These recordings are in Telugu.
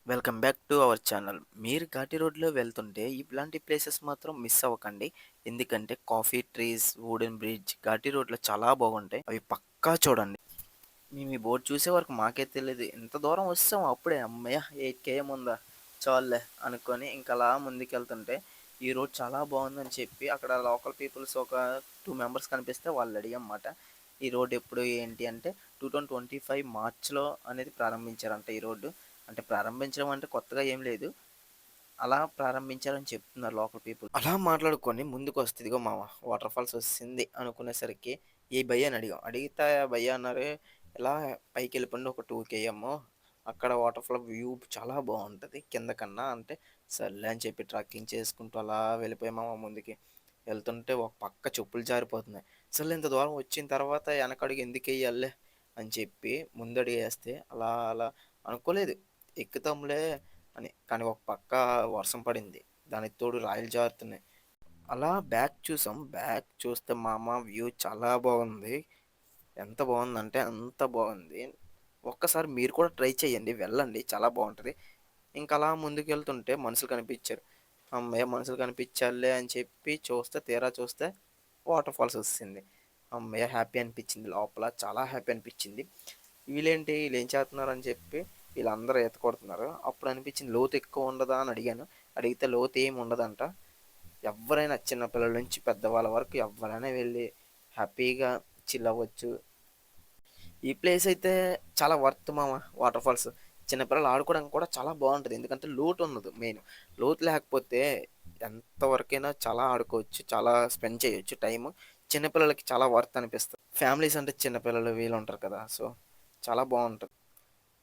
Welcome back to our channel. మీరు ఘాటి రోడ్‌లో వెళ్తుంటే ఇలాంటి ప్లేసెస్ మాత్రం మిస్ అవ్వకండి. ఎందుకంటే coffee trees, wooden bridge Ghaati రోడ్‌లో చాలా బాగుంటాయి. అవి పక్కా చూడండి. మేము ఈ బోర్డ్ చూసే వరకు మాకే తెలీదు. ఇంత దూరం వచ్చేసాం అప్పుడే హమ్మయ్య! 8 కేఎం ఉందా? చాలులే అనుకోని ఇంక అలా ముందుకెళ్తుంటే ఈ రోడ్ చాలా బాగుందని చెప్పి అక్కడ లోకల్ పీపుల్స్ ఒక 2 మెంబర్స్ కనిపిస్తే వాళ్ళని అడిగామన్నమాట. ఈ రోడ్ ఎప్పుడు ఏంటి అంటే 2025 మార్చ్‌లో అనేది ప్రారంభించారంట ఈ రోడ్డు. అంటే ప్రారంభించడం అంటే కొత్తగా ఏం లేదు. అలా ప్రారంభించారని చెప్తున్నారు లోకల్ పీపుల్. అలా మాట్లాడుకొని ముందుకొస్తే ఇదిగో మామ వాటర్ ఫాల్స్ ఒచ్చేసింది అనుకునేసరికి, ఏ భయ్యా అని అడిగాం. అడిగితే భయ్యా అన్నారు, "ఇలా పైకెళ్ళిపోండి ఒక 2 కేఎమ్ అక్కడ వాటర్ ఫాల్ వ్యూ చాలా బావుంటది కింద కన్నా" అంటే, సర్లే అని చెప్పి ట్రెక్కింగ్ చేసుకుంటూ అలా వెళ్ళిపోయాం మామ ముందుకి. వెళ్తుంటే ఒక పక్క చెప్పులు జారిపోతున్నాయి. అసలు ఇంత దూరం వచ్చిన తర్వాత వెనకడుగు ఎందుకెయ్యాలిలే అని చెప్పి ముందడుగేస్తే అలా అలా అనుకోలేదు ఎక్కుతాంలే అని. కానీ ఒక పక్క వర్షం పడింది. దానికి తోడు రాయలు జారుతున్నాయి. అలా బ్యాక్ చూసాం. బ్యాక్ చూస్తే మామ వ్యూ చాలా బాగుంది. ఎంత బాగుందంటే అంత బాగుంది. ఒక్కసారి మీరు కూడా ట్రై చేయండి. వెళ్ళండి చాలా బావుంటది. ఇంక అలా ముందుకెళ్తుంటే మనుషులు కనిపిచ్చారు. హమ్మయ్య! మనుషులు కనిపిచ్చారులే అని చెప్పి చూస్తే తీరా చూస్తే వాటర్ ఫాల్స్ ఒచ్చేసింది. హమ్మయ్య! హ్యాపీ అనిపిచ్చింది లోపల. చాలా హ్యాపీ అనిపిచ్చింది. వీళ్ళేంటి ఈళ్ళేం చేత్తన్నారని చెప్పి వీళ్ళందరూ ఈత కొడుతున్నారు. అప్పుడు అనిపిచ్చింది లోతు ఎక్కువ ఉండదా అని అడిగాను. అడిగితే లోతు ఏమి ఉండదంట. ఎవ్వరైనా చిన్న పిల్లల నుంచి పెద్దవాళ్ళ వరకు ఎవ్వరైనా వెళ్ళి హ్యాపీగా చిల్ అవ్వచ్చు. ఈ ప్లేస్ అయితే చాలా వర్త్ మామ వాటర్ ఫాల్స్. చిన్న పిల్లలు ఆడుకోవడానికి కూడా చాలా బావుంటది. ఎందుకంటే లోటు ఉండదు మెయిన్. లోతు లేకపోతే ఎంతవరకైనా చాలా ఆడుకోవచ్చు. చాలా స్పెండ్ చేయొచ్చు టైము. చిన్న పిల్లలకి చాలా వర్త్ అనిపిస్తది. ఫ్యామిలీస్ అంటే చిన్న పిల్లలు వీళ్ళుంటారు కదా! సో, చాలా బావుంటది.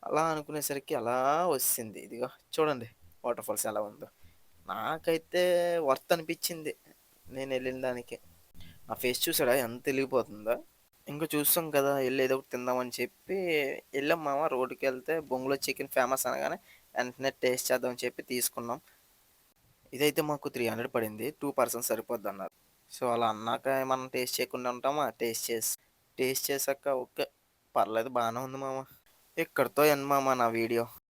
అలా అనుకునేసరికి అలా ఒచ్చేసింది. ఇదిగో చూడండి వాటర్ ఫాల్స్ ఎలా ఉందో. నాకైతే వర్త్ అనిపిచ్చింది నేనెళ్ళిన దానికి. నా ఫేస్ చూసాడా ఎంత ఎలిగిపోతుందో. ఇంక చూసాం కదా! ఎళ్లి ఏదో ఒకటి తిందామని చెప్పి ఎళ్ళాం మామ రోడ్డుకెళ్తే బొంగులో చికెన్ ఫేమస్ అనగానే వెంటనే టేస్ట్ చేద్దామని చెప్పి తీసుకున్నాం. ఇదైతే మాకు 300 పడింది. 2 పర్సన్స్ సరిపోద్దన్నారు. సో, అలా అన్నాక మనం టేస్ట్ చేయకుండా ఉంటామా? టేస్ట్ చేసాక ఓకే. పర్లేదు బానే ఉంది మామ. ఇక్కడితో ఎండ్ మామ నా వీడియో.